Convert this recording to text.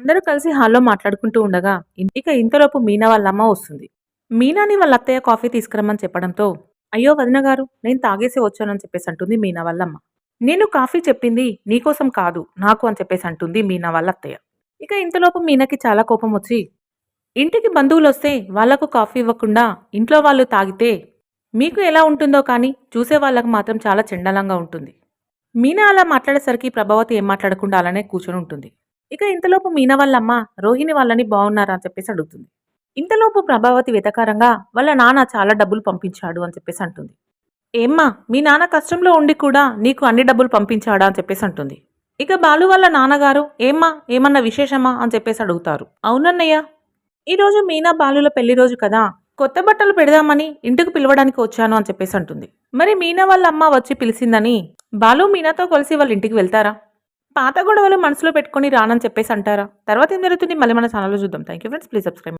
అందరూ కలిసి హాల్లో మాట్లాడుకుంటూ ఉండగా ఇక ఇంతలోపు మీనా వాళ్ళ అమ్మ వస్తుంది. మీనాని వాళ్ళ అత్తయ్య కాఫీ తీసుకురమ్మని చెప్పడంతో, అయ్యో వదిన గారు నేను తాగేసి వచ్చానని చెప్పేసి అంటుంది మీనా వాళ్ళమ్మ. నేను కాఫీ చెప్పింది నీకోసం కాదు నాకు అని చెప్పేసి అంటుంది మీనా వాళ్ళ అత్తయ్య. ఇక ఇంతలోపు మీనాకి చాలా కోపం వచ్చి, ఇంటికి బంధువులొస్తే వాళ్లకు కాఫీ ఇవ్వకుండా ఇంట్లో వాళ్ళు తాగితే మీకు ఎలా ఉంటుందో కానీ చూసే వాళ్ళకు మాత్రం చాలా చెండాలంగా ఉంటుంది. మీనా అలా మాట్లాడేసరికి ప్రభావతి ఏం మాట్లాడకుండా అలానే కూర్చొని ఉంటుంది. ఇక ఇంతలోపు మీనా వాళ్ళమ్మ రోహిణి వాళ్ళని బాగున్నారా అని చెప్పేసి అడుగుతుంది. ఇంతలోపు ప్రభావతి వెతకారంగా వాళ్ళ నాన్న చాలా డబ్బులు పంపించాడు అని చెప్పేసి అంటుంది. ఏమ్మా మీ నాన్న కష్టంలో ఉండి కూడా నీకు అన్ని డబ్బులు పంపించాడా అని చెప్పేసి అంటుంది. ఇక బాలు వాళ్ళ నాన్నగారు ఏమ్మా ఏమన్నా విశేషమా అని చెప్పేసి అడుగుతారు. అవునన్నయ్య, ఈరోజు మీనా బాలుల పెళ్లి రోజు కదా, కొత్త బట్టలు పెడదామని ఇంటికి పిలవడానికి వచ్చాను అని చెప్పేసి అంటుంది. మరి మీనా వాళ్ళ అమ్మ వచ్చి పిలిచిందని బాలు మీనాతో కలిసి వాళ్ళ ఇంటికి వెళ్తారా? పాత గొడవలు మనసులో పెట్టుకుని రానని చెప్పేసి అంటారా? తర్వాత ఏం జరుగుతుంది మళ్ళీ మన ఛానల్లో చూద్దాం. Thank you friends, please subscribe.